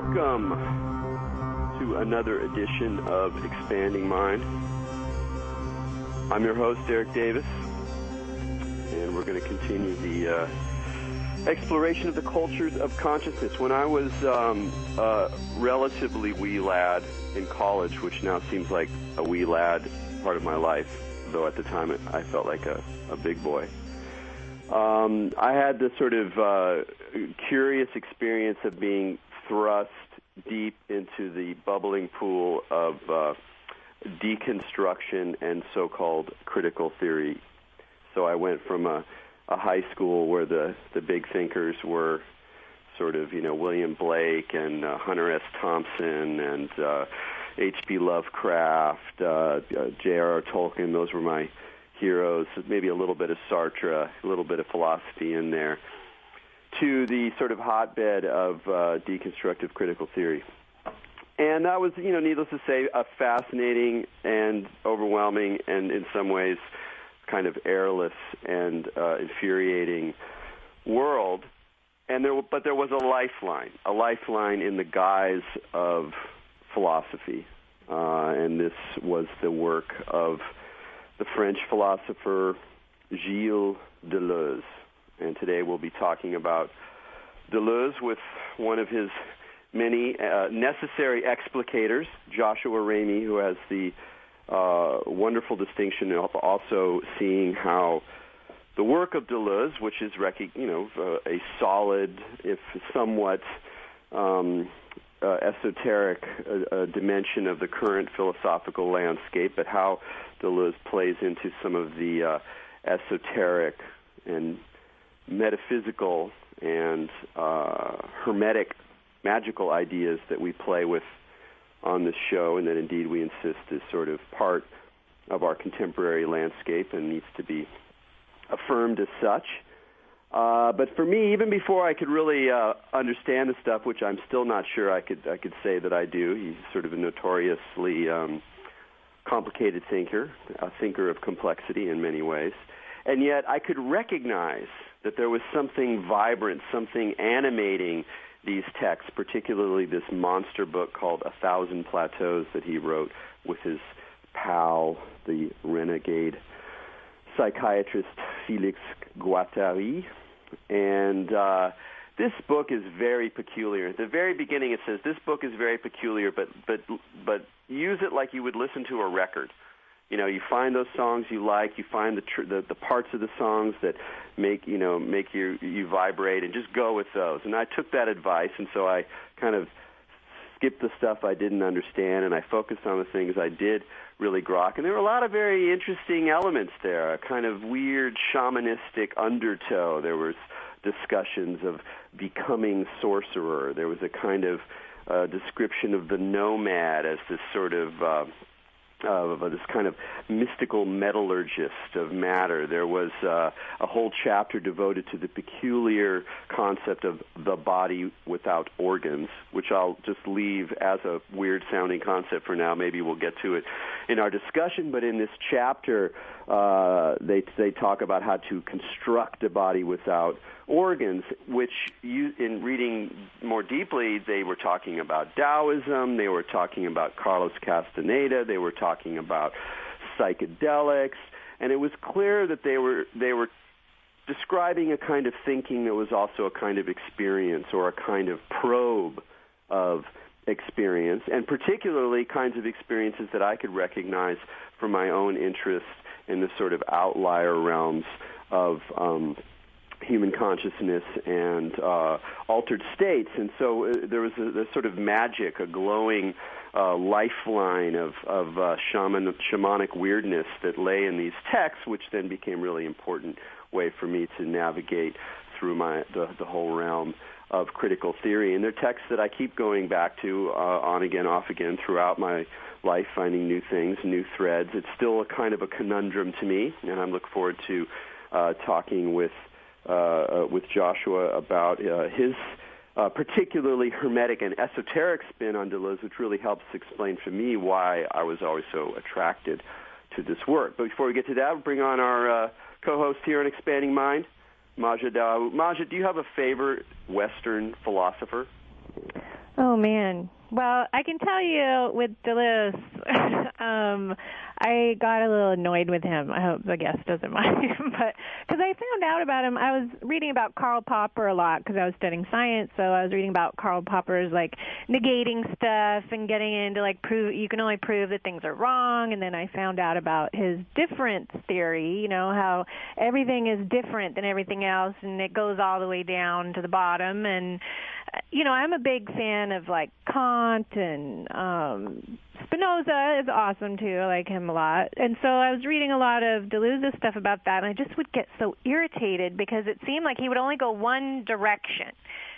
Welcome to another edition of Expanding Mind. I'm your host, Erik Davis, and we're going to continue the exploration of the cultures of consciousness. When I was a relatively wee lad in college, which now seems like a wee lad part of my life, though at the time I felt like a big boy, I had this sort of curious experience of being thrust deep into the bubbling pool of deconstruction and so-called critical theory. So I went from a high school where the big thinkers were sort of, William Blake and Hunter S. Thompson and H.P. Lovecraft, J.R.R. Tolkien. Those were my heroes, maybe a little bit of Sartre, a little bit of philosophy in there, to the sort of hotbed of deconstructive critical theory. And that was, needless to say, a fascinating and overwhelming and in some ways kind of airless and infuriating world. But there was a lifeline in the guise of philosophy. And this was the work of the French philosopher Gilles Deleuze. And today we'll be talking about Deleuze with one of his many necessary explicators, Joshua Ramey, who has the wonderful distinction of also seeing how the work of Deleuze, which is a solid, if somewhat esoteric dimension of the current philosophical landscape, but how Deleuze plays into some of the esoteric and metaphysical and hermetic magical ideas that we play with on this show, and that indeed we insist is sort of part of our contemporary landscape and needs to be affirmed as such. But for me, even before I could really understand the stuff, which I'm still not sure I could say that I do, he's sort of a notoriously complicated thinker, a thinker of complexity in many ways. And yet I could recognize that there was something vibrant, something animating these texts, particularly this monster book called 1,000 Plateaus that he wrote with his pal, the renegade psychiatrist Felix Guattari. And this book is very peculiar. At the very beginning it says, this book is very peculiar, but use it like you would listen to a record. You find those songs you like, you find the parts of the songs that make you vibrate, and just go with those. And I took that advice, and so I kind of skipped the stuff I didn't understand, and I focused on the things I did really grok. And there were a lot of very interesting elements there, a kind of weird shamanistic undertow. There was discussions of becoming sorcerer. There was a kind of description of the nomad as this sort of this kind of mystical metallurgist of matter. There was a whole chapter devoted to the peculiar concept of the body without organs, which I'll just leave as a weird-sounding concept for now. Maybe we'll get to it in our discussion. But in this chapter, they talk about how to construct a body without organs, which in reading more deeply, they were talking about Taoism, they were talking about Carlos Castaneda, they were talking about psychedelics, and it was clear that they were describing a kind of thinking that was also a kind of experience or a kind of probe of experience, and particularly kinds of experiences that I could recognize from my own interest in the sort of outlier realms of human consciousness and altered states. And so there was a sort of magic, a glowing lifeline of shamanic weirdness that lay in these texts, which then became a really important way for me to navigate through the whole realm of critical theory. And they're texts that I keep going back to on again, off again throughout my life, finding new things, new threads. It's still a kind of a conundrum to me, and I look forward to talking with Joshua about his particularly hermetic and esoteric spin on Deleuze, which really helps explain for me why I was always so attracted to this work. But before we get to that, we'll bring on our co-host here on Expanding Mind, Maja Dawood. Maja, do you have a favorite Western philosopher? Oh, man. Well, I can tell you with Deleuze, I got a little annoyed with him. I hope the guest doesn't mind. But because I found out about him, I was reading about Karl Popper a lot because I was studying science. So I was reading about Karl Popper's, like, negating stuff and getting into, like, you can only prove that things are wrong. And then I found out about his difference theory, you know, how everything is different than everything else, and it goes all the way down to the bottom. And you know, I'm a big fan of, like, Kant, and Spinoza is awesome, too. I like him a lot. And so I was reading a lot of Deleuze's stuff about that, and I just would get so irritated because it seemed like he would only go one direction.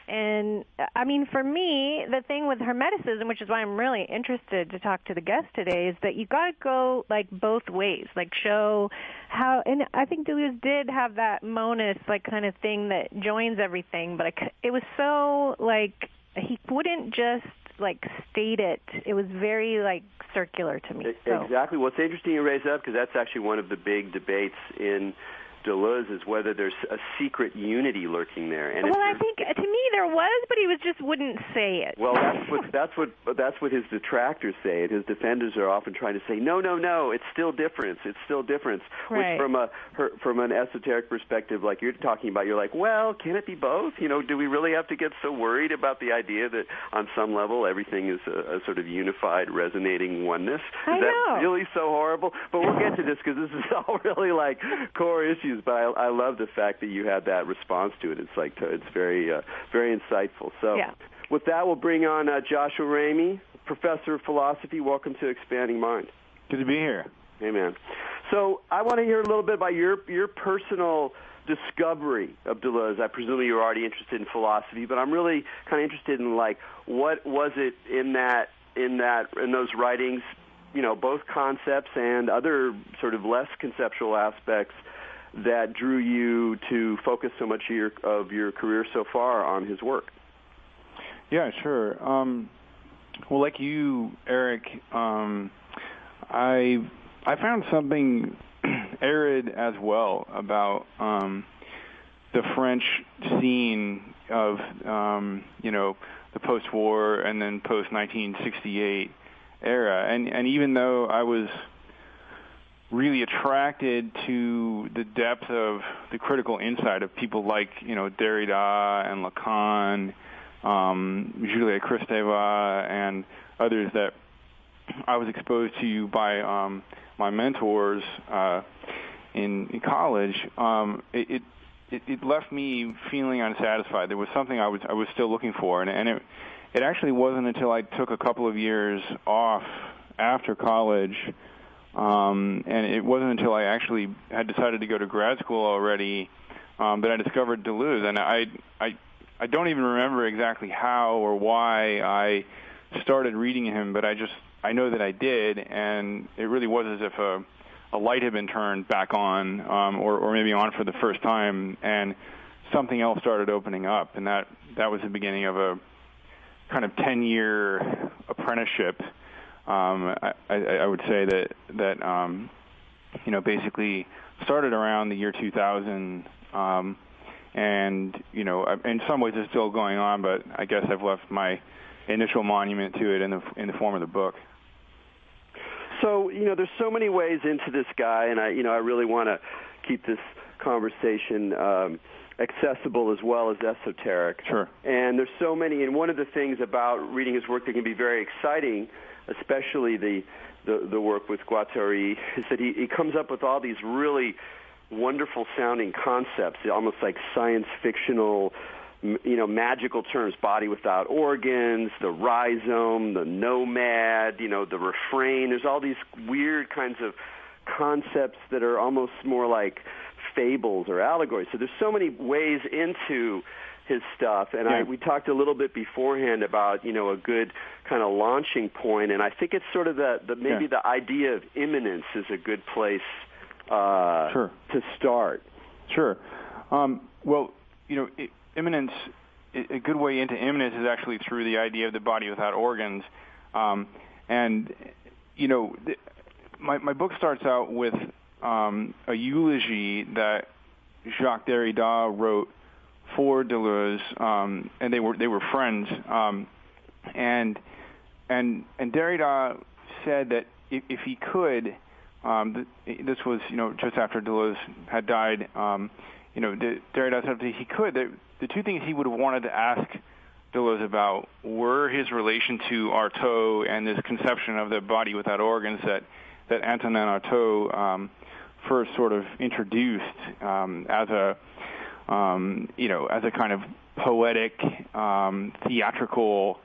And, I mean, for me, the thing with Hermeticism, which is why I'm really interested to talk to the guest today, is that you got to go, like, both ways, like, show how, and I think Deleuze did have that monist, like, kind of thing that joins everything, but it was so, like, he wouldn't just, like, state it. It was very, like, circular to me. Exactly. Well, it's interesting you raise that because that's actually one of the big debates in Deleuze is whether there's a secret unity lurking there. And well, I think to me there was, but he just wouldn't say it. Well, that's what his detractors say, and his defenders are often trying to say, no, it's still difference. It's still difference. Right. Which from an esoteric perspective, like you're talking about, you're like, well, can it be both? You know, do we really have to get so worried about the idea that on some level everything is a sort of unified, resonating oneness? I know. Is that really so horrible? But we'll get to this because this is all really like core issues. But I love the fact that you had that response to it. It's like it's very very insightful. So with that, we'll bring on Joshua Ramey, professor of philosophy. Welcome to Expanding Mind. Good to be here. Hey, man. So I want to hear a little bit about your personal discovery of Deleuze. I presume you were already interested in philosophy, but I'm really kind of interested in, like, what was it in those writings, you know, both concepts and other sort of less conceptual aspects that drew you to focus so much of your career so far on his work? Yeah, sure. Well, like you, Erik, I found something arid as well about the French scene of you know, the post-war and then post-1968 era, and even though I was really attracted to the depth of the critical insight of people like, you know, Derrida and Lacan, Julia Kristeva, and others that I was exposed to by my mentors in college. It left me feeling unsatisfied. There was something I was still looking for, and it actually wasn't until I took a couple of years off after college. And it wasn't until I actually had decided to go to grad school already that I discovered Deleuze. And I don't even remember exactly how or why I started reading him, but I know that I did, and it really was as if a light had been turned back on, or maybe on for the first time, and something else started opening up, and that was the beginning of a kind of 10-year apprenticeship. I would say that you know, basically started around the year 2000, and you know, in some ways it's still going on, but I guess I've left my initial monument to it in the form of the book. So, you know, there's so many ways into this guy, and I really want to keep this conversation accessible as well as esoteric. Sure. And there's so many, and one of the things about reading his work that can be very exciting, especially the work with Guattari, is that he comes up with all these really wonderful sounding concepts, almost like science fictional, you know, magical terms: body without organs, the rhizome, the nomad, you know, the refrain. There's all these weird kinds of concepts that are almost more like fables or allegories. So there's so many ways into his stuff, and we talked a little bit beforehand about, you know, a good kind of launching point, and I think it's sort of maybe the idea of immanence is a good place to start. Sure. Well, you know, immanence, a good way into immanence is actually through the idea of the body without organs, and you know, my book starts out with a eulogy that Jacques Derrida wrote for Deleuze, and they were friends. and Derrida said that if he could, this was just after Deleuze had died. Derrida said that he could. The two things he would have wanted to ask Deleuze about were his relation to Artaud and this conception of the body without organs that Antonin Artaud first sort of introduced as a kind of poetic, theatrical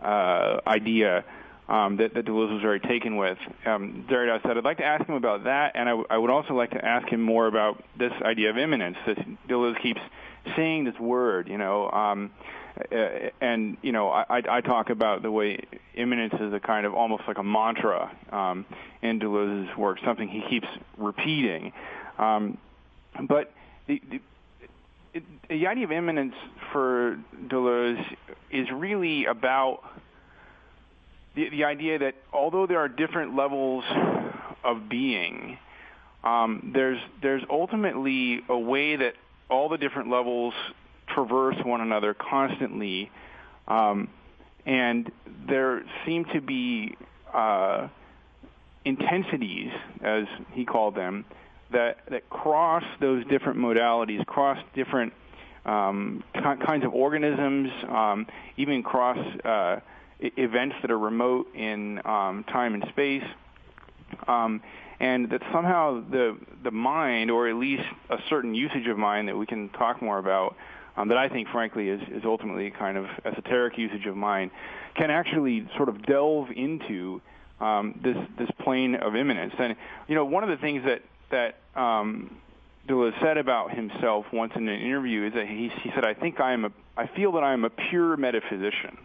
idea that Deleuze was very taken with. Derrida said, I'd like to ask him about that, and I would also like to ask him more about this idea of immanence. That Deleuze keeps saying this word, and I talk about the way immanence is a kind of almost like a mantra in Deleuze's work, something he keeps repeating. But the idea of immanence for Deleuze is really about the idea that although there are different levels of being, there's ultimately a way that all the different levels traverse one another constantly, and there seem to be intensities, as he called them, that cross those different modalities, cross different kinds of organisms, even cross events that are remote in time and space, and that somehow the mind, or at least a certain usage of mind that we can talk more about, that I think, frankly, is ultimately kind of esoteric usage of mind, can actually sort of delve into this plane of immanence. And one of the things that Deleuze said about himself once in an interview is that he said, I feel that I am a pure metaphysician.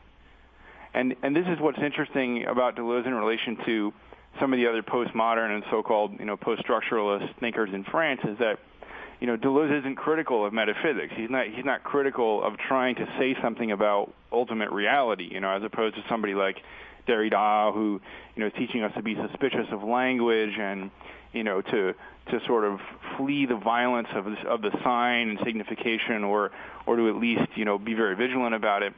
And this is what's interesting about Deleuze in relation to some of the other postmodern and so-called post-structuralist thinkers in France, is that Deleuze isn't critical of metaphysics. He's not critical of trying to say something about ultimate reality, as opposed to somebody like Derrida, who is teaching us to be suspicious of language and to sort of flee the violence of the sign and signification, or to at least be very vigilant about it.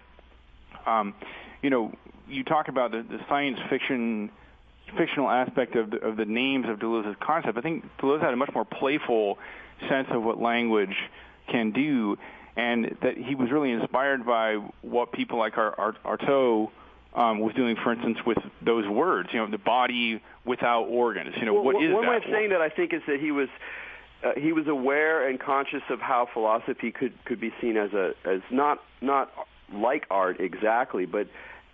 You talk about the science fictional aspect of the names of Deleuze's concept. I think Deleuze had a much more playful sense of what language can do, and that he was really inspired by what people like Artaud was doing, for instance, with those words, the body without organs. What is that? One way of saying that, I think, is that he was aware and conscious of how philosophy could be seen as not like art exactly, but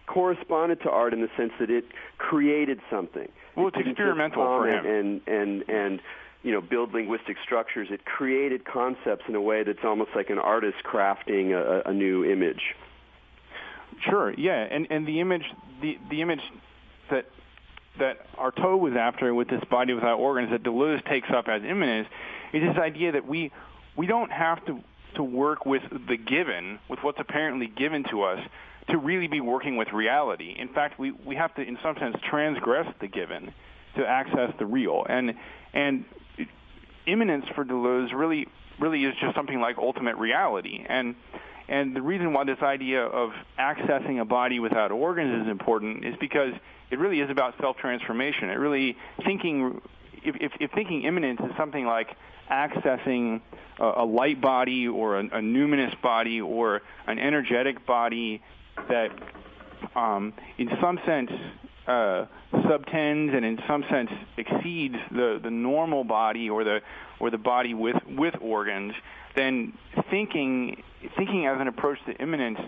corresponded to art in the sense that it created something. Well, it's experimental for him. And build linguistic structures. It created concepts in a way that's almost like an artist crafting a new image. Sure, yeah, and the image that Artaud was after with this body without organs, that Deleuze takes up as immanence, is this idea that we don't have to work with the given, with what's apparently given to us, to really be working with reality. In fact, we have to, in some sense, transgress the given to access the real. And immanence for Deleuze really is just something like ultimate reality. And the reason why this idea of accessing a body without organs is important is because it really is about self-transformation. It really if thinking immanence is something like accessing a light body or a numinous body or an energetic body that in some sense subtends and in some sense exceeds the normal body or the body with organs, then thinking as an approach to immanence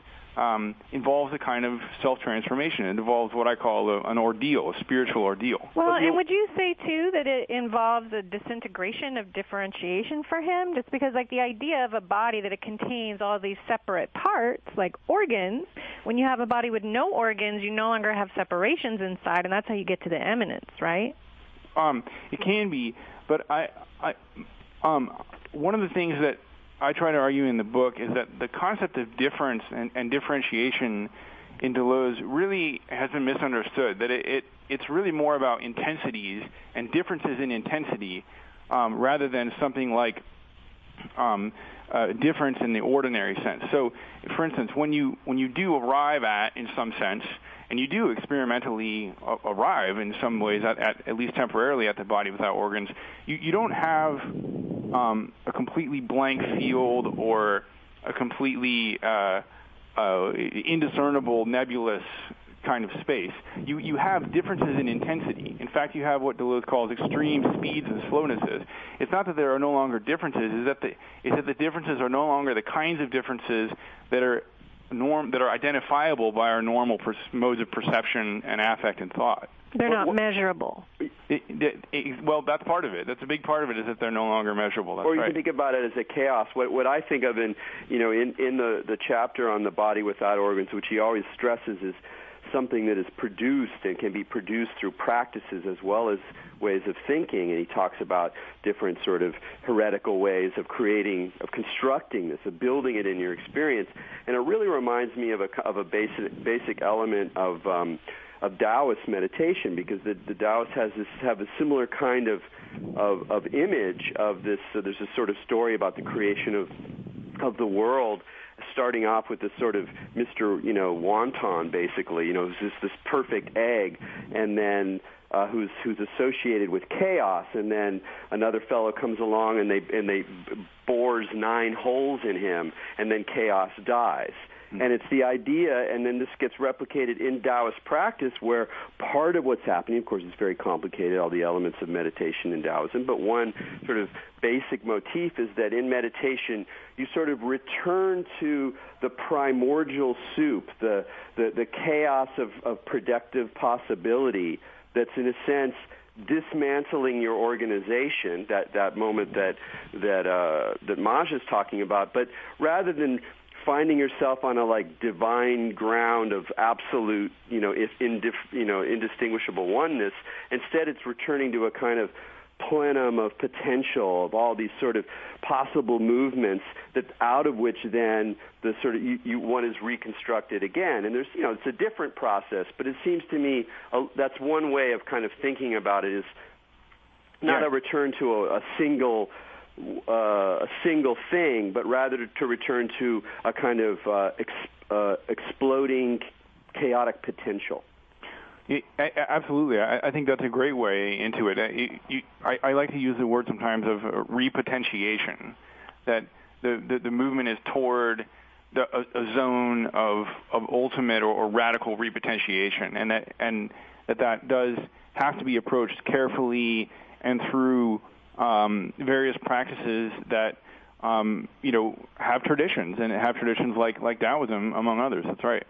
involves a kind of self-transformation. It involves what I call an ordeal, a spiritual ordeal. Well, and would you say, too, that it involves a disintegration of differentiation for him? Just because, like, the idea of a body that it contains all these separate parts, like organs, when you have a body with no organs, you no longer have separations inside, and that's how you get to the immanence, right? It can be, but one of the things that I try to argue in the book is that the concept of difference and differentiation in Deleuze really has been misunderstood, that it's really more about intensities and differences in intensity rather than something like difference in the ordinary sense. So, for instance, when you do arrive at, in some sense, and you do experimentally arrive in some ways, at least temporarily, at the body without organs, you don't have a completely blank field or a completely indiscernible, nebulous kind of space. You have differences in intensity. In fact, you have what Deleuze calls extreme speeds and slownesses. It's not that there are no longer differences. It's that the differences are no longer the kinds of differences that are identifiable by our normal modes of perception and affect and thought. They're not measurable. Well, that's part of it. That's a big part of it, is that they're no longer measurable. That's or you right. can think about it as a chaos. What I think of in the chapter on the body without organs, which he always stresses, is something that is produced and can be produced through practices as well as ways of thinking. And he talks about different sort of heretical ways of constructing this, of building it in your experience. And it really reminds me of a basic element of Taoist meditation, because the Taoists have a similar kind of image of this. So there's a sort of story about the creation of the world, starting off with this sort of Mr. Wonton, basically, this perfect egg, and then who's associated with chaos, and then another fellow comes along and they bores 9 holes in him, and then chaos dies. And it's the idea, and then this gets replicated in Taoist practice, where part of what's happening, of course, it's very complicated, all the elements of meditation in Taoism, but one sort of basic motif is that in meditation, you sort of return to the primordial soup, the chaos of productive possibility that's, in a sense, dismantling your organization, that moment that Maj is talking about, but rather than finding yourself on a divine ground of absolute, indistinguishable oneness. Instead, it's returning to a kind of plenum of potential, of all these sort of possible movements, that out of which then the sort of one is reconstructed again. And there's, it's a different process, but it seems to me that's one way of kind of thinking about it, is not a return to a single thing, but rather to return to a kind of exploding, chaotic potential. Absolutely. I think that's a great way into it. I like to use the word sometimes of repotentiation, that the movement is toward a zone of ultimate or radical repotentiation, and that does have to be approached carefully and through various practices that have traditions, and have traditions like Taoism, among others. That's right.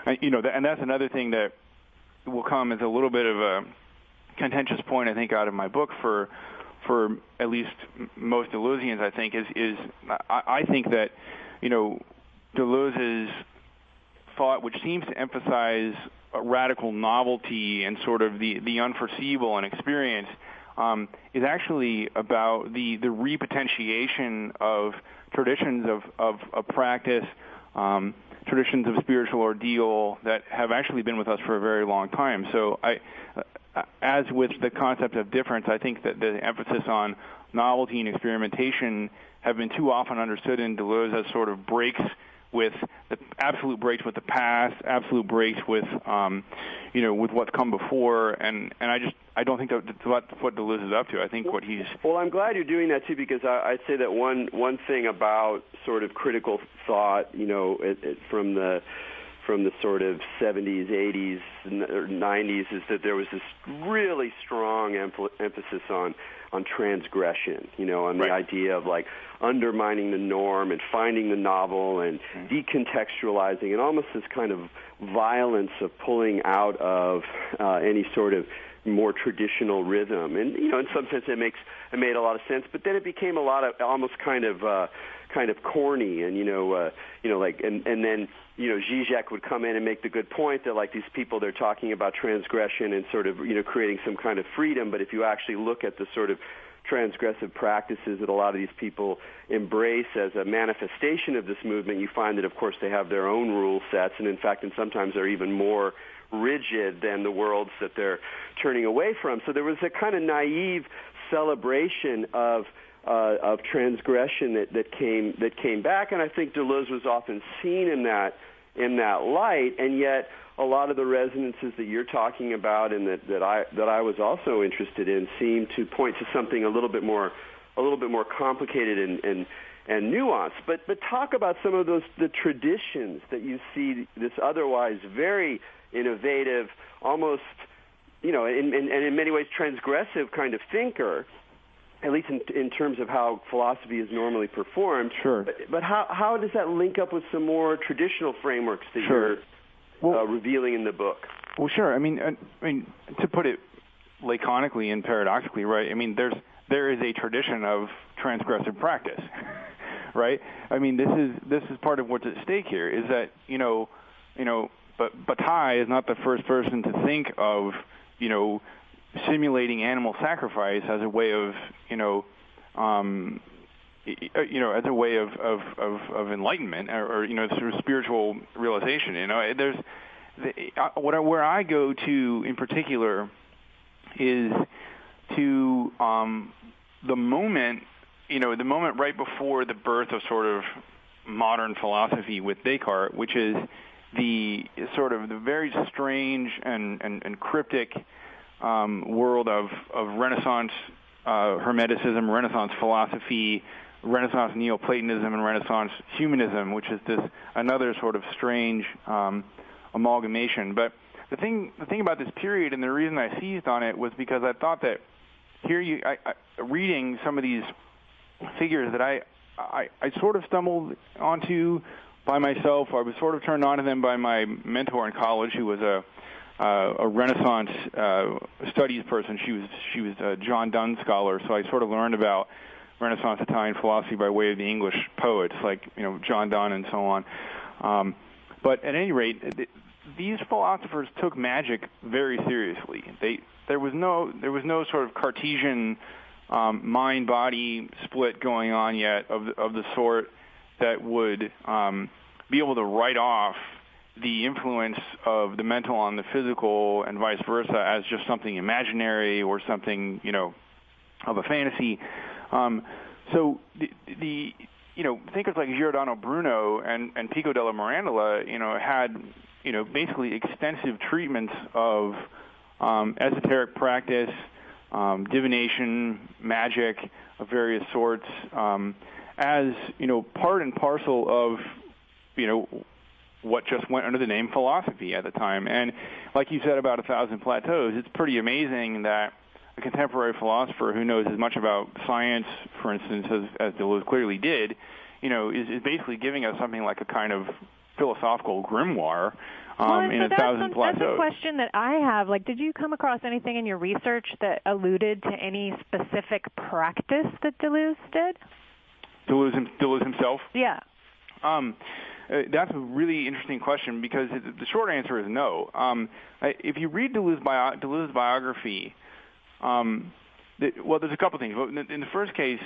And that's another thing that will come as a little bit of a contentious point, I think, out of my book for at least most Deleuzians. I think is I think that Deleuze's thought, which seems to emphasize a radical novelty and sort of the unforeseeable and experience, is actually about the repotentiation of traditions of practice, traditions of spiritual ordeal that have actually been with us for a very long time. So as with the concept of difference, I think that the emphasis on novelty and experimentation have been too often understood in Deleuze as sort of breaks with the absolute breaks with the past, absolute breaks with with what's come before, and I don't think that's what Deleuze is up to. I think what he's... Well, I'm glad you're doing that too, because I'd say that one thing about sort of critical thought, from the sort of 70s, 80s, or 90s, is that there was this really strong emphasis on transgression, on the idea of undermining the norm and finding the novel and decontextualizing, and almost this kind of violence of pulling out of any sort of more traditional rhythm. And in some sense it made a lot of sense, but then it became a lot of almost kind of corny, and and then Zizek would come in and make the good point that these people, they're talking about transgression and sort of creating some kind of freedom, but if you actually look at the sort of transgressive practices that a lot of these people embrace as a manifestation of this movement, you find that, of course, they have their own rule sets, and in fact, and sometimes they're even more rigid than the worlds that they're turning away from. So there was a kind of naive celebration of transgression that came back, and I think Deleuze was often seen in that light, and yet a lot of the resonances that you're talking about and that I was also interested in seem to point to something a little bit more complicated and nuanced. But talk about some of the traditions that you see this otherwise very innovative, almost in many ways transgressive kind of thinker, at least in terms of how philosophy is normally performed. Sure. But how does that link up with some more traditional frameworks that you're revealing in the book? Well, sure. I mean, to put it laconically and paradoxically, right? I mean, there is a tradition of transgressive practice, right? I mean, this is part of what's at stake here. Is that but Bataille is not the first person to think of simulating animal sacrifice as a way of as a way of enlightenment or sort of spiritual realization. There's where I go to in particular is to the moment right before the birth of sort of modern philosophy with Descartes, which is the sort of the very strange and cryptic world of Renaissance Hermeticism, Renaissance philosophy, Renaissance Neoplatonism, and Renaissance humanism, which is this another sort of strange amalgamation. But the thing about this period, and the reason I seized on it, was because I thought that reading some of these figures that I sort of stumbled onto by myself. I was sort of turned on to them by my mentor in college, who was a Renaissance studies person. She was a John Donne scholar, so I sort of learned about Renaissance Italian philosophy by way of the English poets like John Donne and so on. But at any rate, these philosophers took magic very seriously. There was no sort of Cartesian mind-body split going on yet of the sort that would be able to write off the influence of the mental on the physical and vice versa as just something imaginary or something, of a fantasy. So the thinkers like Giordano Bruno and Pico della Mirandola, had, basically extensive treatments of esoteric practice, divination, magic of various sorts, as, part and parcel of, what just went under the name philosophy at the time. And like you said about 1,000 Plateaus, it's pretty amazing that a contemporary philosopher who knows as much about science, for instance, as Deleuze clearly did, is basically giving us something like a kind of philosophical grimoire in 1,000 Plateaus. That's a question that I have. Like, did you come across anything in your research that alluded to any specific practice that Deleuze did? Deleuze himself? Yeah. That's a really interesting question because the short answer is no. If you read Deleuze's biography, there's a couple things. In the first case,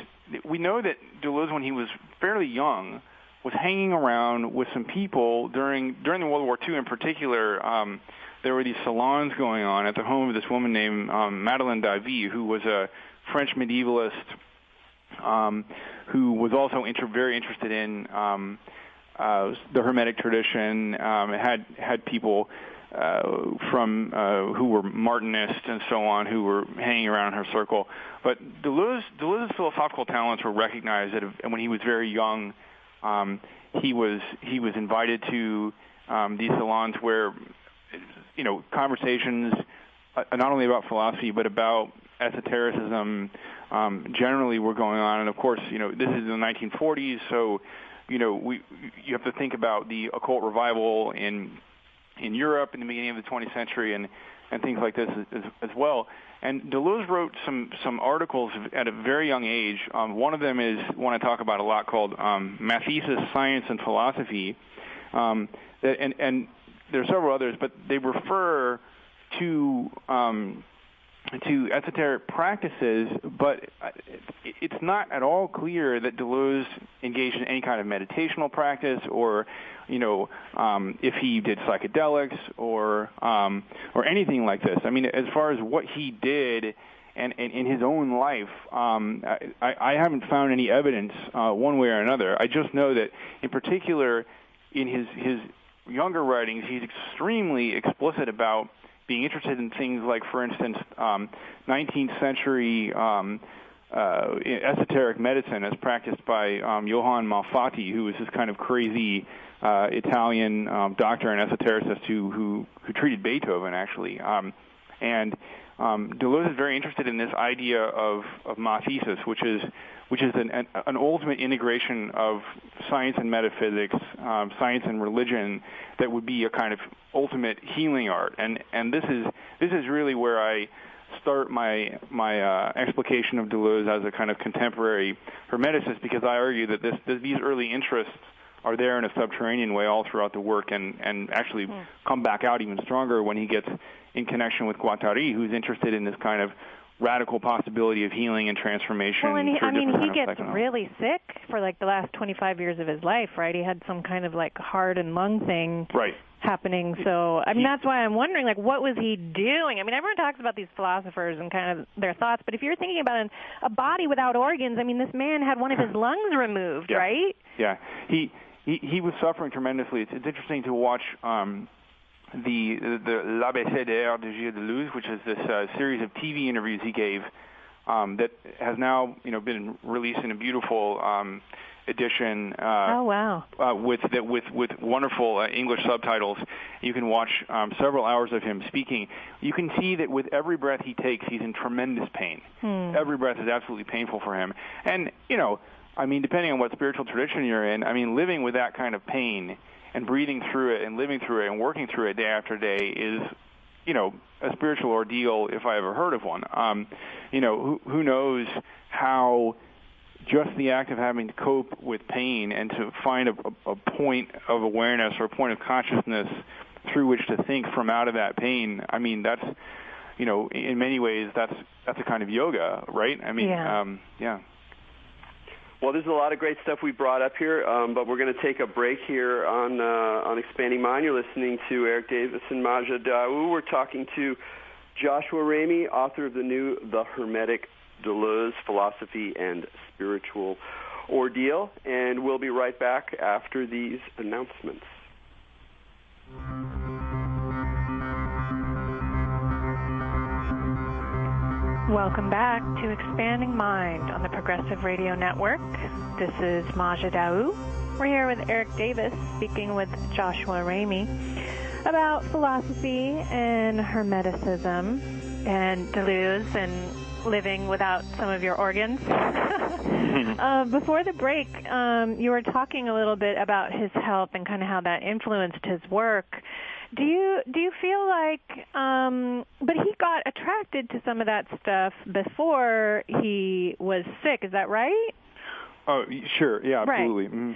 we know that Deleuze, when he was fairly young, was hanging around with some people during the World War II in particular. There were these salons going on at the home of this woman named Madeleine Davy, who was a French medievalist who was also very interested in the Hermetic tradition. Had people from who were Martinists and so on who were hanging around in her circle. But Deleuze's philosophical talents were recognized when he was very young. He was invited to these salons where conversations not only about philosophy but about esotericism generally were going on. And of course, this is in the 1940s, so you have to think about the occult revival in Europe in the beginning of the 20th century and things like this as well. And Deleuze wrote some articles at a very young age. One of them is one I talk about a lot called Mathesis, Science and Philosophy. And there are several others, but they refer to esoteric practices, but it's not at all clear that Deleuze engaged in any kind of meditational practice or if he did psychedelics or anything like this. I mean, as far as what he did and in his own life, I haven't found any evidence one way or another. I just know that, in particular, in his younger writings, he's extremely explicit about being interested in things like, for instance, 19th century esoteric medicine as practiced by Johann Malfatti, who was this kind of crazy Italian doctor and esotericist who treated Beethoven, actually. And Deleuze is very interested in this idea of mathesis, which is an ultimate integration of science and metaphysics, science and religion, that would be a kind of ultimate healing art. And this is really where I start my explication of Deleuze as a kind of contemporary Hermeticist, because I argue that these early interests are there in a subterranean way all throughout the work, and actually come back out even stronger when he gets in connection with Guattari, who's interested in this kind of radical possibility of healing and transformation. Well, and he gets really sick for like the last 25 years of his life, right? He had some kind of like heart and lung thing happening. So, I mean, that's why I'm wondering, like, what was he doing? I mean, everyone talks about these philosophers and kind of their thoughts, but if you're thinking about a body without organs, I mean, this man had one of his lungs removed, right? Yeah, he was suffering tremendously. It's interesting to watch the l'ABCDR de Gilles Deleuze, which is this series of TV interviews he gave that has now been released in a beautiful edition. With wonderful English subtitles. You can watch several hours of him speaking. You can see that with every breath he takes, he's in tremendous pain. Every breath is absolutely painful for him. And I mean, depending on what spiritual tradition you're in, I mean, living with that kind of pain and breathing through it and living through it and working through it day after day is, a spiritual ordeal if I ever heard of one. Who knows how just the act of having to cope with pain and to find a point of awareness or a point of consciousness through which to think from out of that pain, I mean, that's, in many ways, that's a kind of yoga, right? I mean, yeah. Well, there's a lot of great stuff we brought up here, but we're going to take a break here on Expanding Mind. You're listening to Erik Davis and Maja Daou. We're talking to Joshua Ramey, author of The Hermetic Deleuze, Philosophy and Spiritual Ordeal, and we'll be right back after these announcements. Welcome back to Expanding Mind on the Progressive Radio Network. This is Maja Daou. We're here with Erik Davis speaking with Joshua Ramey about philosophy and Hermeticism and Deleuze and living without some of your organs. Before the break, you were talking a little bit about his health and kind of how that influenced his work. Do you feel like, but he got attracted to some of that stuff before he was sick, is that right? Oh, sure, yeah, absolutely. Right. Mm-hmm.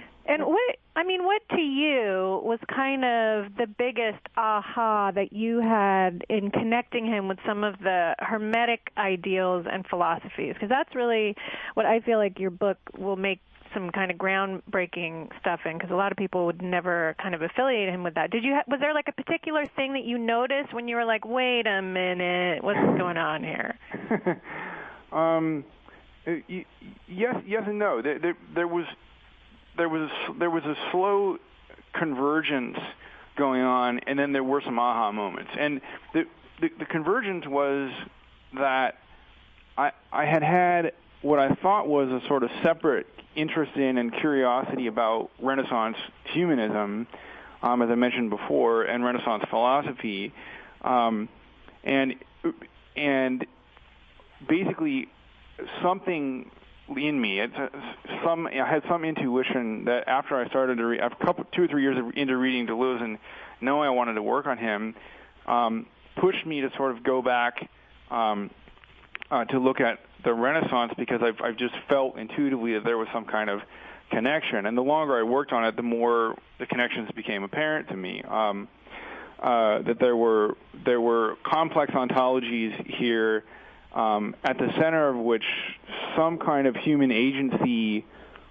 And what to you was kind of the biggest aha that you had in connecting him with some of the Hermetic ideals and philosophies? Because that's really what I feel like your book will make some kind of groundbreaking stuff in, because a lot of people would never kind of affiliate him with that. Was there like a particular thing that you noticed when you were like, wait a minute, what's going on here? Yes and no. There was a slow convergence going on, and then there were some aha moments. And the convergence was that I had what I thought was a sort of separate interest in and curiosity about Renaissance humanism, as I mentioned before, and Renaissance philosophy, and basically something in me. I had some intuition that after I started to read, 2 or 3 years into reading Deleuze and knowing I wanted to work on him, pushed me to sort of go back to look at the Renaissance, because I've just felt intuitively that there was some kind of connection. And the longer I worked on it, the more the connections became apparent to me. That there were complex ontologies here, at the center of which some kind of human agency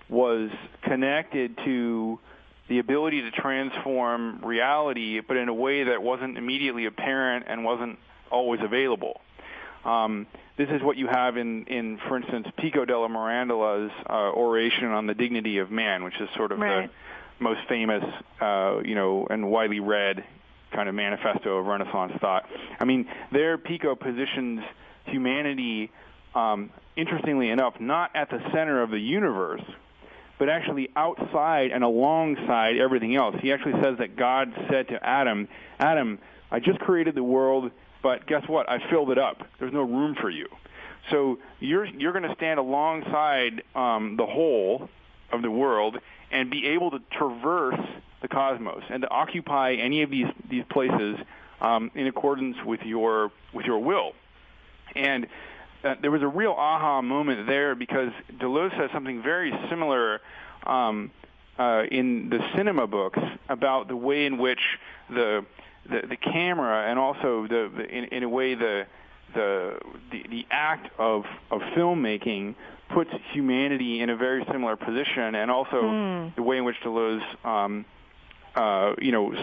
was connected to the ability to transform reality, but in a way that wasn't immediately apparent and wasn't always available. This is what you have in for instance, Pico della Mirandola's oration on the dignity of man, which is sort of the most famous, and widely read kind of manifesto of Renaissance thought. I mean, there Pico positions humanity, interestingly enough, not at the center of the universe, but actually outside and alongside everything else. He actually says that God said to Adam, I just created the world, but guess what? I filled it up. There's no room for you. So you're going to stand alongside the whole of the world and be able to traverse the cosmos and to occupy any of these places in accordance with your will. And there was a real aha moment there, because Deleuze says something very similar in the cinema books about the way in which the camera and also in a way the act of filmmaking puts humanity in a very similar position, and also the way in which Deleuze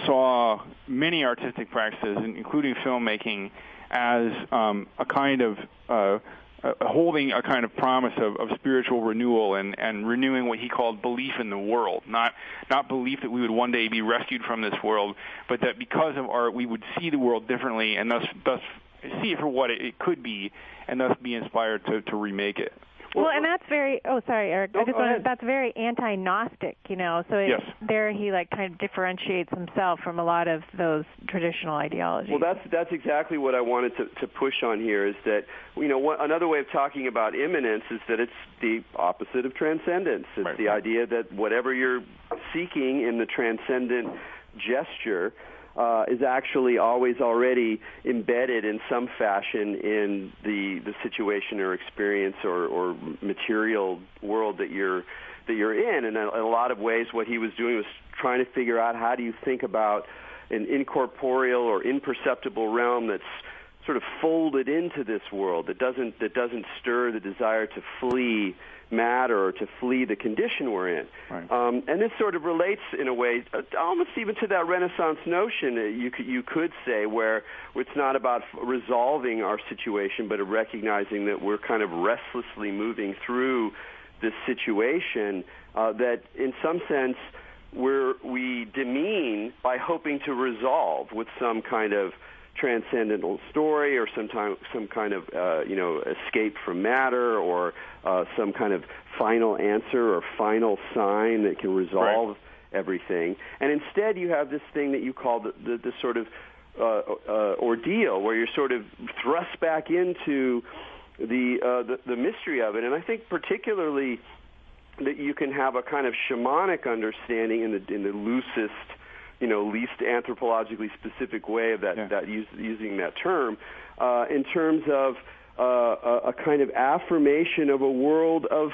saw many artistic practices, including filmmaking, as a kind of holding a kind of promise of spiritual renewal and renewing what he called belief in the world, not belief that we would one day be rescued from this world, but that because of art we would see the world differently and thus see it for what it could be, and thus be inspired to remake it. Well, and that's very. Oh, sorry, Eric. That's very anti-Gnostic, So there he kind of differentiates himself from a lot of those traditional ideologies. Well, that's exactly what I wanted to push on here. Is that another way of talking about immanence is that it's the opposite of transcendence. It's the idea that whatever you're seeking in the transcendent gesture is actually always already embedded in some fashion in the situation or experience or material world that you're in. And in a lot of ways, what he was doing was trying to figure out, how do you think about an incorporeal or imperceptible realm that's sort of folded into this world, that doesn't stir the desire to flee matter or to flee the condition we're in. Right. And this sort of relates in a way almost even to that Renaissance notion, you could say, where it's not about resolving our situation, but of recognizing that we're kind of restlessly moving through this situation that in some sense we demean by hoping to resolve with some kind of transcendental story, or some kind of escape from matter, or some kind of final answer or final sign that can resolve everything. And instead, you have this thing that you call the sort of ordeal, where you're sort of thrust back into the mystery of it. And I think particularly that you can have a kind of shamanic understanding in the loosest, least anthropologically specific way of using that term, in terms of a kind of affirmation of a world of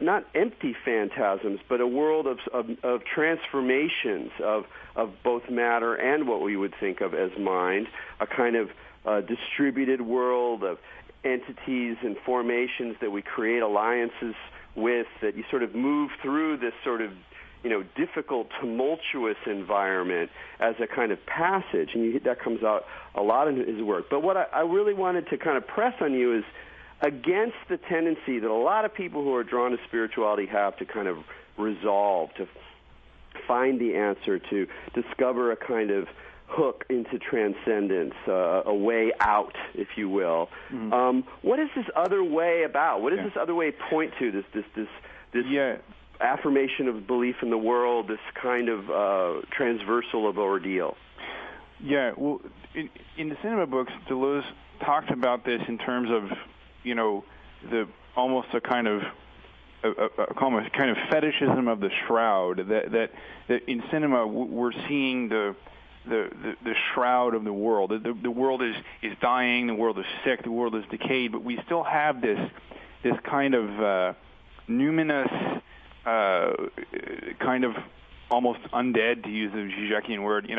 not empty phantasms, but a world of transformations of both matter and what we would think of as mind, a kind of distributed world of entities and formations that we create alliances with, that you sort of move through this sort of difficult, tumultuous environment as a kind of passage, and that comes out a lot in his work. But what I really wanted to kind of press on you is against the tendency that a lot of people who are drawn to spirituality have to kind of resolve, to find the answer, to discover a kind of hook into transcendence, a way out, if you will. Mm-hmm. What is this other way about? What does this other way point to? This affirmation of belief in the world, this kind of transversal of ordeal. Yeah, well, in the cinema books, Deleuze talked about this in terms of, the almost a kind of fetishism of the shroud. That in cinema we're seeing the shroud of the world. The world is dying. The world is sick. The world is decayed. But we still have this kind of numinous, kind of almost undead, to use the Zizek'ian word,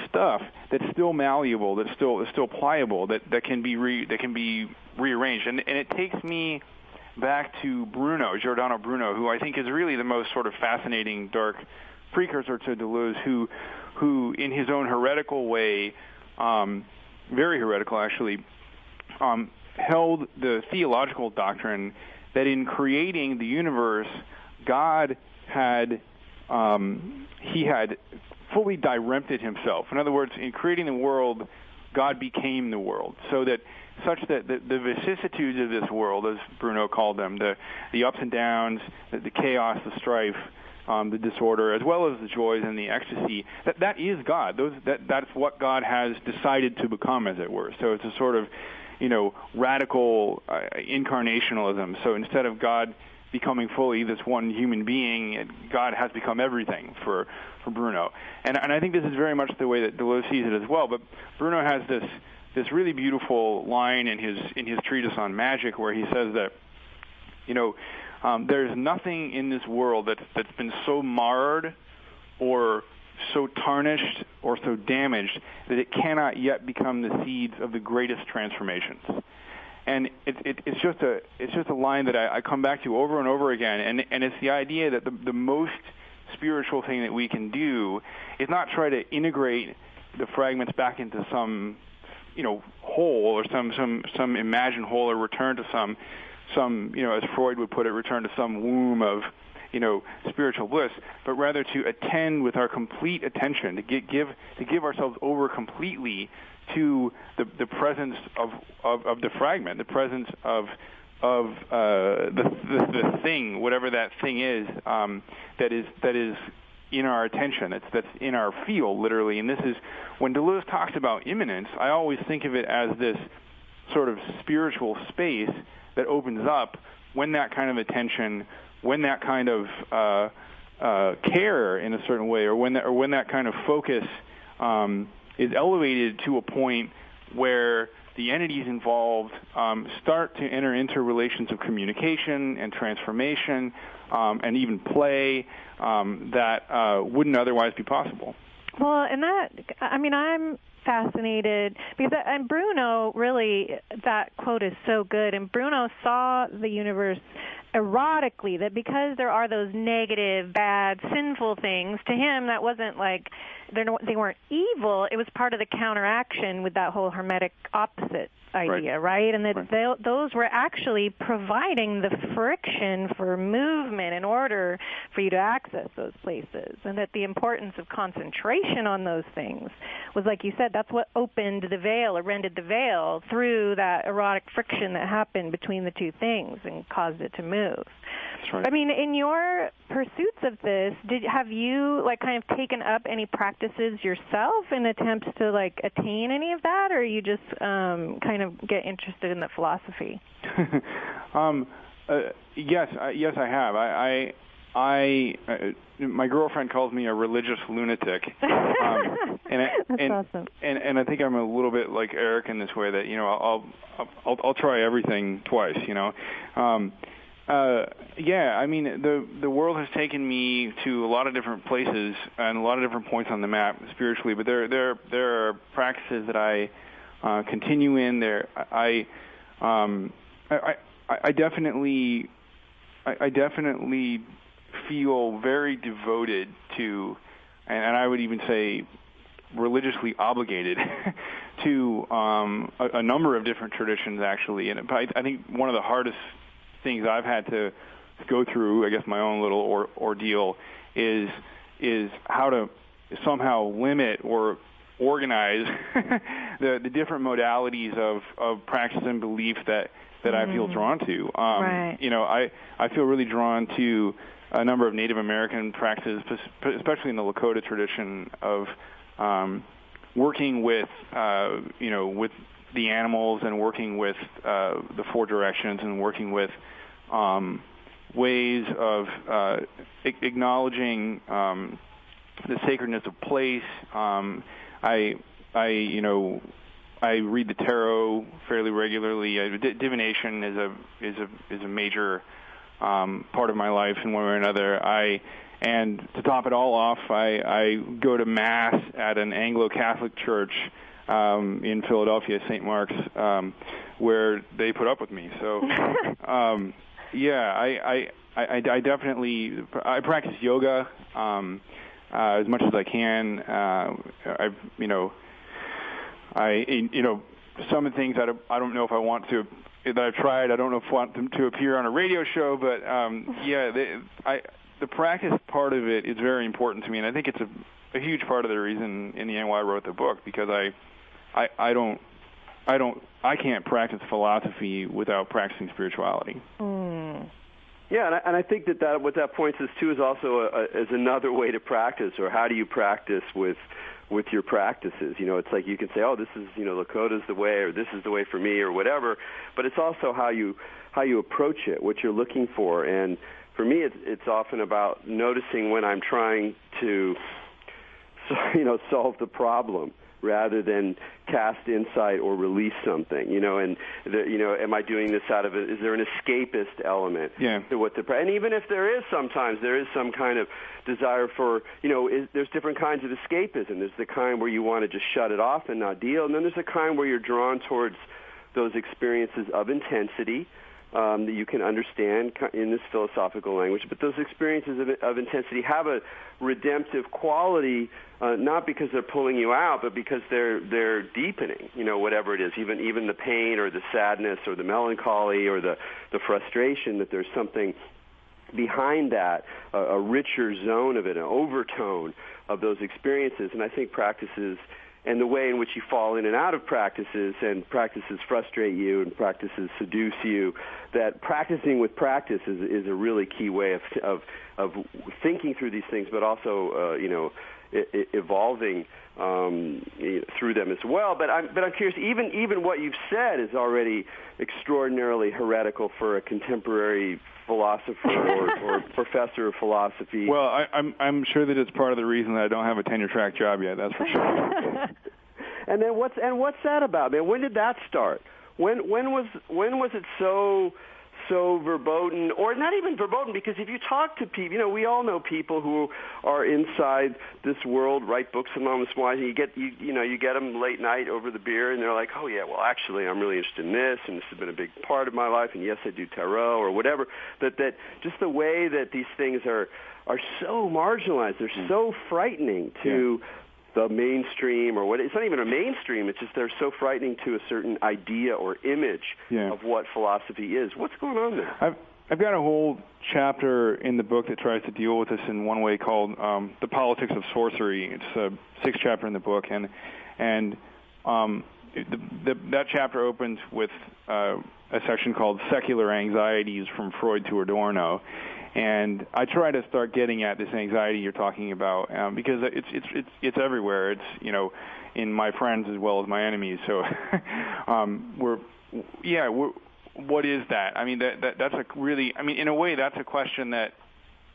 stuff that's still malleable, that's still pliable, that can be rearranged, and it takes me back to Giordano Bruno, who I think is really the most sort of fascinating dark precursor to Deleuze, who in his own heretical way very heretical actually, held the theological doctrine that in creating the universe, God had he had fully dirempted himself. In other words, in creating the world, God became the world, so that such that the vicissitudes of this world, as Bruno called them, the ups and downs, the chaos, the strife, the disorder, as well as the joys and the ecstasy, that is God. That's what God has decided to become, as it were. So it's a sort of, radical incarnationalism. So instead of God becoming fully this one human being, God has become everything for Bruno. And I think this is very much the way that Deleuze sees it as well. But Bruno has this really beautiful line in his treatise on magic where he says that, there's nothing in this world that's been so marred or so tarnished or so damaged that it cannot yet become the seeds of the greatest transformations. And it's just a line that I come back to over and over again, and it's the idea that the most spiritual thing that we can do is not try to integrate the fragments back into some whole or some imagined whole, or return to some as Freud would put it, return to some womb of spiritual bliss, but rather to attend with our complete attention, to give ourselves over completely to the presence of the fragment, the presence of the thing, whatever that thing is, that is in our attention, that's in our field, literally. And this is, when Deleuze talks about immanence, I always think of it as this sort of spiritual space that opens up when that kind of attention, when that kind of care in a certain way, or when that kind of focus is elevated to a point where the entities involved start to enter into relations of communication and transformation and even play that wouldn't otherwise be possible. Well, and I'm fascinated because, and Bruno, really, that quote is so good, and Bruno saw the universe erotically, that because there are those negative, bad, sinful things, to him that wasn't like they weren't evil, it was part of the counteraction with that whole Hermetic opposite idea, right? And that those were actually providing the friction for movement in order for you to access those places, and that the importance of concentration on those things was, like you said, that's what opened the veil or rended the veil through that erotic friction that happened between the two things and caused it to move. That's right. I mean, in your pursuits of this, have you kind of taken up any practices yourself in attempts to attain any of that, or you just kind of get interested in the philosophy? Yes, I have. I my girlfriend calls me a religious lunatic, That's awesome. And I think I'm a little bit like Erik in this way that I'll try everything twice. I mean, the world has taken me to a lot of different places and a lot of different points on the map spiritually, but there are practices that I continue in. I definitely feel very devoted to, and I would even say religiously obligated to a number of different traditions, actually. And I think one of the hardest things I've had to go through, I guess my own little ordeal, is how to somehow limit or organize the different modalities of practice and belief that I feel drawn to. Right. I feel really drawn to a number of Native American practices, especially in the Lakota tradition of working with with the animals and working with the four directions and working with ways of acknowledging the sacredness of place. I read the tarot fairly regularly. Divination is a major part of my life in one way or another. And to top it all off, I go to Mass at an Anglo-Catholic church in Philadelphia, St. Mark's, where they put up with me. So, I definitely practice yoga as much as I can. some of the things that I don't know if I want to, that I've tried, I don't know if I want them to appear on a radio show, but the practice part of it is very important to me, and I think it's a huge part of the reason in the end why I wrote the book, because I can't practice philosophy without practicing spirituality. Yeah, and I think that what that points us to is also is another way to practice, or how do you practice with your practices. It's like you can say, oh, this is, Lakota's the way, or this is the way for me, or whatever, but it's also how you approach it, what you're looking for. And for me, it's often about noticing when I'm trying to, solve the problem, rather than cast insight or release something, and am I doing this out of is there an escapist element to what and even if there is some kind of desire for, there's different kinds of escapism. There's the kind where you want to just shut it off and not deal, and then there's the kind where you're drawn towards those experiences of intensity that you can understand in this philosophical language, but those experiences of intensity have a redemptive quality, not because they're pulling you out, but because they're deepening, whatever it is, even the pain or the sadness or the melancholy or the frustration, that there's something behind that, a richer zone of it, an overtone of those experiences. And I think practices and the way in which you fall in and out of practices, and practices frustrate you and practices seduce you, that practicing with practice is a really key way of thinking through these things, but also evolving through them as well. But I'm curious, even what you've said is already extraordinarily heretical for a contemporary philosopher or professor of philosophy. Well, I'm sure that it's part of the reason that I don't have a tenure-track job yet. That's for sure. And then what's that about, man? When did that start? When was it so verboten, or not even verboten? Because if you talk to people, we all know people who are inside this world, write books along this line. You get them late night over the beer, and they're like, oh yeah, well actually I'm really interested in this, and this has been a big part of my life, and yes I do tarot or whatever. That just the way that these things are so marginalized, they're so frightening to the mainstream, or what? It's not even a mainstream. It's just they're so frightening to a certain idea or image of what philosophy is. What's going on there? I've got a whole chapter in the book that tries to deal with this in one way, called "The Politics of Sorcery." It's a 6th chapter in the book, and that chapter opens with a section called "Secular Anxieties from Freud to Adorno." And I try to start getting at this anxiety you're talking about, because it's everywhere. It's in my friends as well as my enemies. So what is that? I mean, that's a really, in a way, that's a question that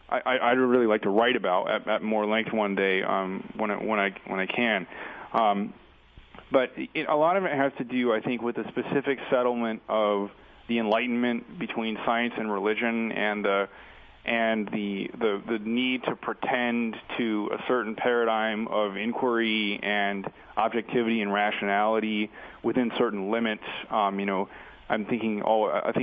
I'd really like to write about at more length one day when I can. But a lot of it has to do, I think, with the specific settlement of the Enlightenment between science and religion, and the need to pretend to a certain paradigm of inquiry and objectivity and rationality within certain limits. I think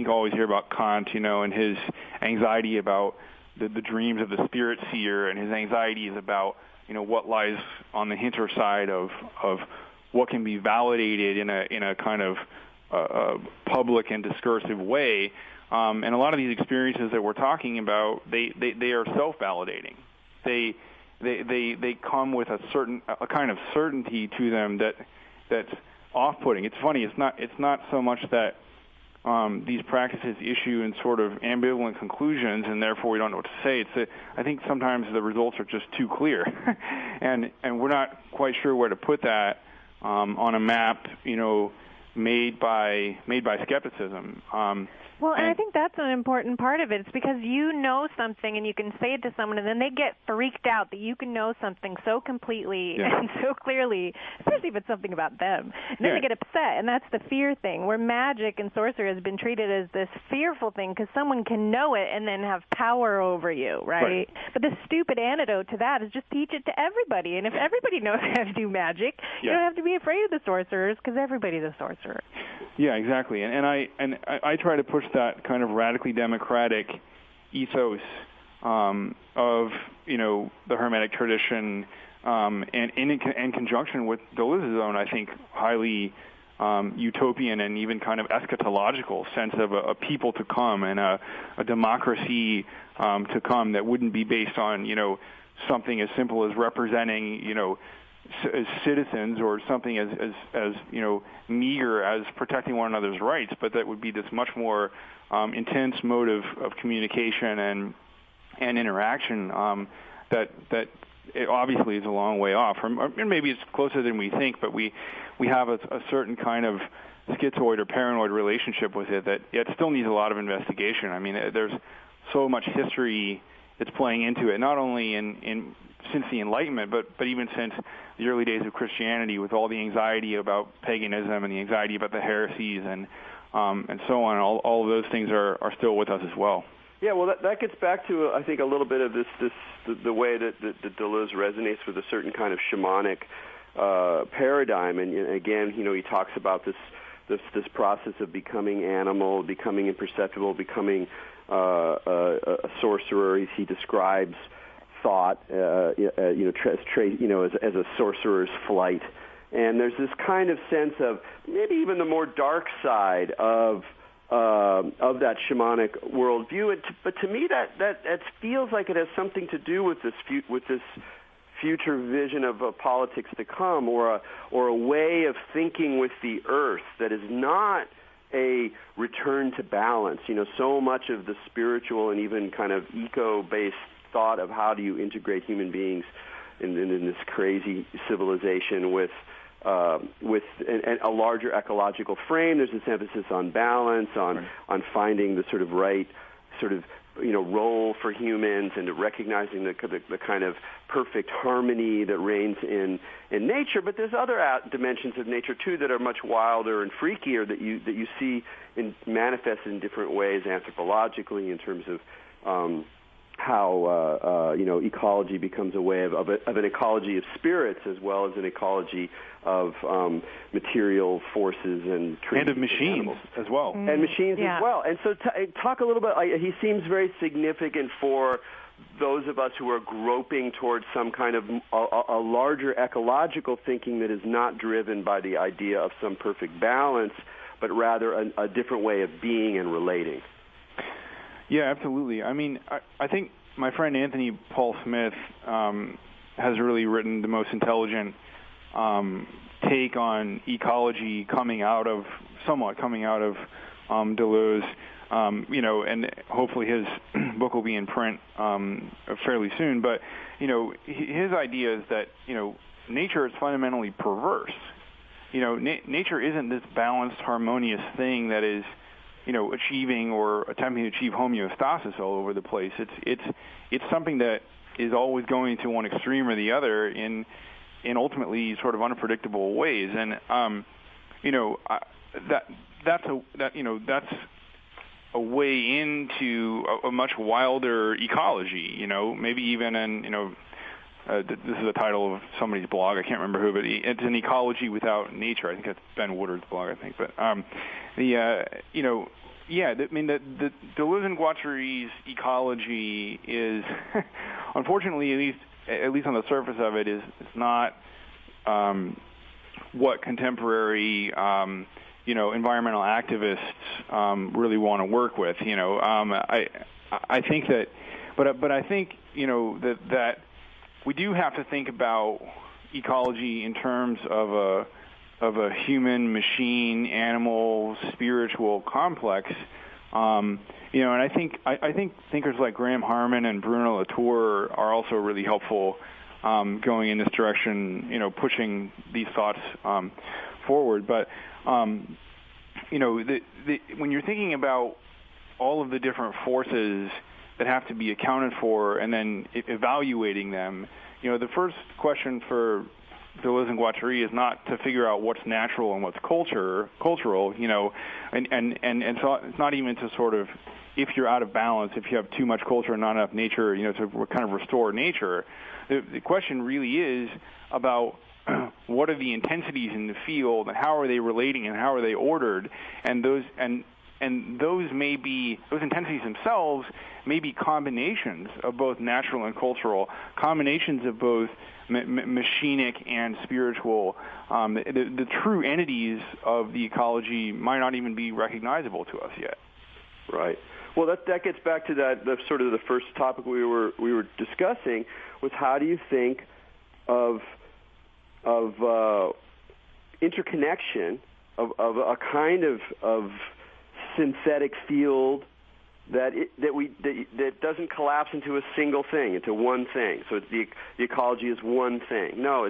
always hear about Kant, and his anxiety about the dreams of the spirit seer, and his anxieties about what lies on the hinter side of what can be validated in a kind of public and discursive way. And a lot of these experiences that we're talking about, they are self-validating. They come with a kind of certainty to them that's off-putting. It's funny. It's not so much that these practices issue in sort of ambivalent conclusions, and therefore we don't know what to say. I think sometimes the results are just too clear, and we're not quite sure where to put that on a map, made by skepticism. Well, and I think that's an important part of it. It's because you know something and you can say it to someone, and then they get freaked out that you can know something so completely and so clearly, especially if it's something about them. And then they get upset, and that's the fear thing, where magic and sorcery has been treated as this fearful thing because someone can know it and then have power over you, right? But the stupid antidote to that is just teach it to everybody. And if everybody knows how to do magic, you don't have to be afraid of the sorcerers, because everybody's a sorcerer. Yeah, exactly. And I try to push that kind of radically democratic ethos of the Hermetic tradition, and in conjunction with Deleuze's own, I think, highly utopian and even kind of eschatological sense of a people to come and a democracy to come that wouldn't be based on, something as simple as representing, as citizens, or something as meager as protecting one another's rights, but that would be this much more intense mode of communication and interaction that it obviously is a long way off, or maybe it's closer than we think, but we have a certain kind of schizoid or paranoid relationship with it that it still needs a lot of investigation. I mean, there's so much history that's playing into it, not only since the Enlightenment, but even since the early days of Christianity, with all the anxiety about paganism and the anxiety about the heresies and so on. All of those things are still with us as well. Yeah, well, that gets back to, I think, a little bit of the way that Deleuze resonates with a certain kind of shamanic paradigm. And again, he talks about this process of becoming animal, becoming imperceptible, becoming a sorcerer. He describes thought, as a sorcerer's flight. And there's this kind of sense of maybe even the more dark side of that shamanic worldview. But to me, that feels like it has something to do with this future vision of politics to come, or a way of thinking with the earth that is not a return to balance. So much of the spiritual and even kind of eco-based thought of how do you integrate human beings in this crazy civilization with a larger ecological frame. There's this emphasis on balance, on finding the sort of right role for humans, and recognizing the kind of perfect harmony that reigns in nature. But there's other dimensions of nature too that are much wilder and freakier that you see manifested in different ways anthropologically, in terms of how ecology becomes a way of an ecology of spirits as well as an ecology of material forces and trees and of machines as well, and machines as well. And so, talk a little bit. He seems very significant for those of us who are groping towards some kind of a larger ecological thinking that is not driven by the idea of some perfect balance, but rather a different way of being and relating. Yeah, absolutely. I mean, I think my friend Anthony Paul Smith has really written the most intelligent take on ecology coming out of Deleuze, and hopefully his book will be in print fairly soon. But, his idea is that, nature is fundamentally perverse. Nature isn't this balanced, harmonious thing that is, achieving or attempting to achieve homeostasis all over the place. It's something that is always going to one extreme or the other in ultimately sort of unpredictable ways. And that's a way into a much wilder ecology. Maybe even this is the title of somebody's blog. I can't remember who, but it's an ecology without nature. I think that's Ben Woodard's blog, I think. But the Deleuze and Guattari's ecology is, unfortunately, at least on the surface of it, is not what contemporary environmental activists really want to work with. I think that, but I think that we do have to think about ecology in terms of a human, machine, animal, spiritual complex. And I think thinkers like Graham Harman and Bruno Latour are also really helpful going in this direction, pushing these thoughts forward. But when you're thinking about all of the different forces that have to be accounted for and then evaluating them, the first question for Deleuze and Guattari is not to figure out what's natural and what's cultural, and so it's not even to sort of, if you're out of balance, if you have too much culture and not enough nature, to kind of restore nature. The question really is about what are the intensities in the field and how are they relating and how are they ordered, and those intensities themselves may be combinations of both natural and cultural, combinations of both machinic and spiritual. The true entities of the ecology might not even be recognizable to us yet. Right. Well, that gets back to the sort of the first topic we were discussing, was how do you think of interconnection of a kind of synthetic field that doesn't collapse into a single thing, into one thing. So the ecology is one thing. No,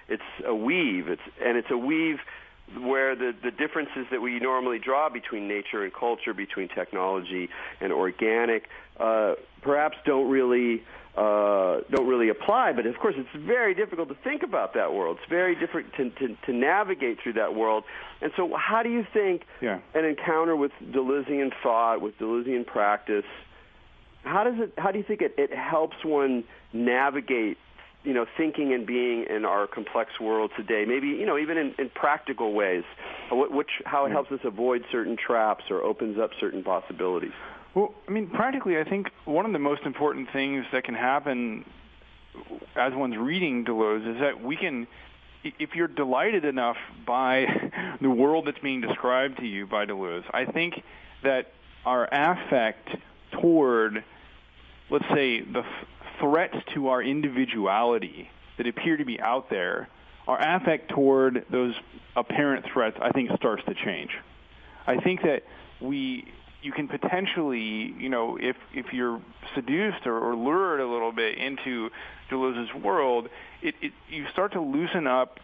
it's a weave. It's a weave where the differences that we normally draw between nature and culture, between technology and organic, perhaps don't really apply. But of course, it's very difficult to think about that world. It's very different to navigate through that world. And so, how do you think an encounter with Deleuzian thought, with Deleuzian practice, how do you think it helps one navigate, thinking and being in our complex world today? Maybe, even in practical ways, how it helps us avoid certain traps or opens up certain possibilities. Well, practically, I think one of the most important things that can happen as one's reading Deleuze is that we can, if you're delighted enough by the world that's being described to you by Deleuze, I think that our affect toward, let's say, the threats to our individuality that appear to be out there, our affect toward those apparent threats, I think, starts to change. I think that you can potentially, if you're seduced or lured a little bit into Deleuze's world, you start to loosen up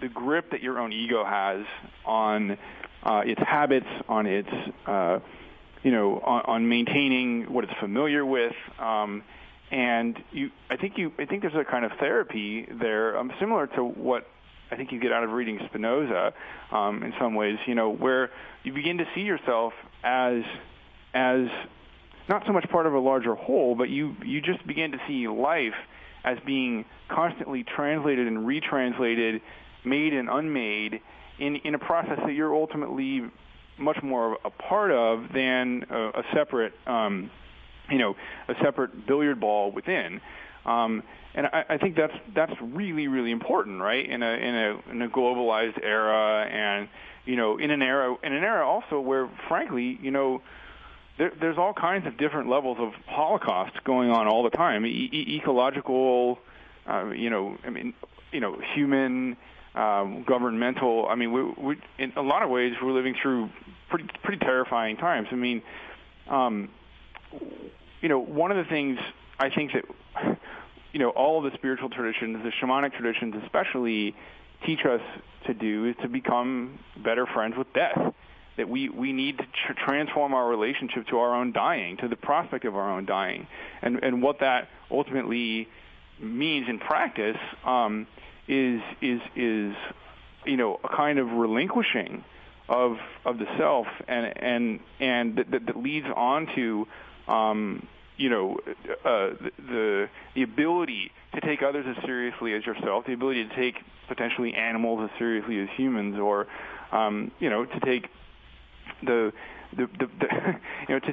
the grip that your own ego has on its habits, on its, on maintaining what it's familiar with. And I think there's a kind of therapy there, similar to what I think you get out of reading Spinoza, in some ways, where you begin to see yourself as not so much part of a larger whole, but you just begin to see life as being constantly translated and retranslated, made and unmade, in a process that you're ultimately much more a part of than a separate billiard ball within. And I think that's really, really important, right? In a globalized era, and in an era also where, frankly, there's all kinds of different levels of Holocaust going on all the time. Ecological, human, governmental. We in a lot of ways we're living through pretty terrifying times. One of the things I think that all of the spiritual traditions, the shamanic traditions especially, teach us to do is to become better friends with death. That we need to transform our relationship to our own dying, to the prospect of our own dying, and what that ultimately means in practice is a kind of relinquishing of the self, and that leads on to the ability to take others as seriously as yourself, the ability to take potentially animals as seriously as humans, or to take to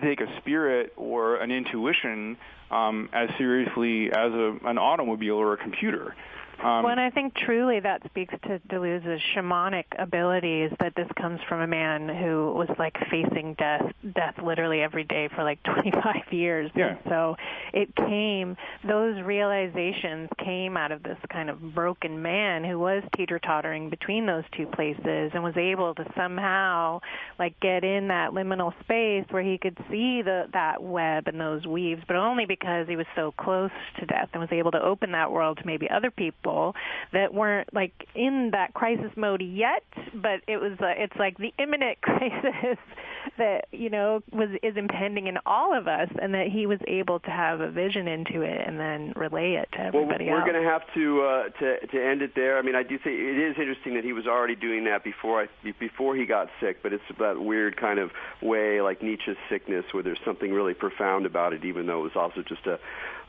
take a spirit or an intuition as seriously as an automobile or a computer. And I think truly that speaks to Deleuze's shamanic abilities, that this comes from a man who was facing death literally every day for 25 years. Yeah. And so those realizations came out of this kind of broken man who was teeter-tottering between those two places and was able to somehow get in that liminal space where he could see that web and those weaves, but only because he was so close to death and was able to open that world to maybe other people that weren't in that crisis mode yet, but it's the imminent crisis that is impending in all of us, and that he was able to have a vision into it and then relay it to everybody else. We're going to have to end it there. I do think it is interesting that he was already doing that before he got sick, but it's that weird kind of way, like Nietzsche's sickness, where there's something really profound about it, even though it was also just a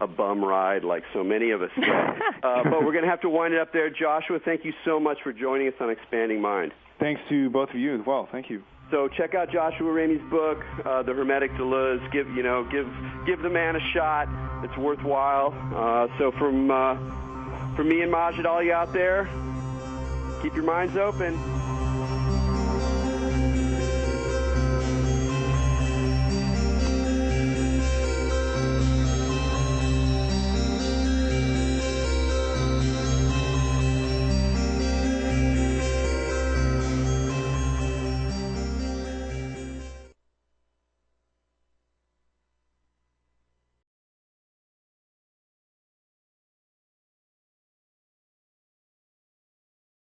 bum ride like so many of us get. But we're going to have to wind it up there. Joshua, thank you so much for joining us on Expanding Mind. Thanks to both of you as well. Thank you. So check out Joshua Ramey's book, The Hermetic Deleuze. Give the man a shot. It's worthwhile. So from me and Majid, all you out there, keep your minds open.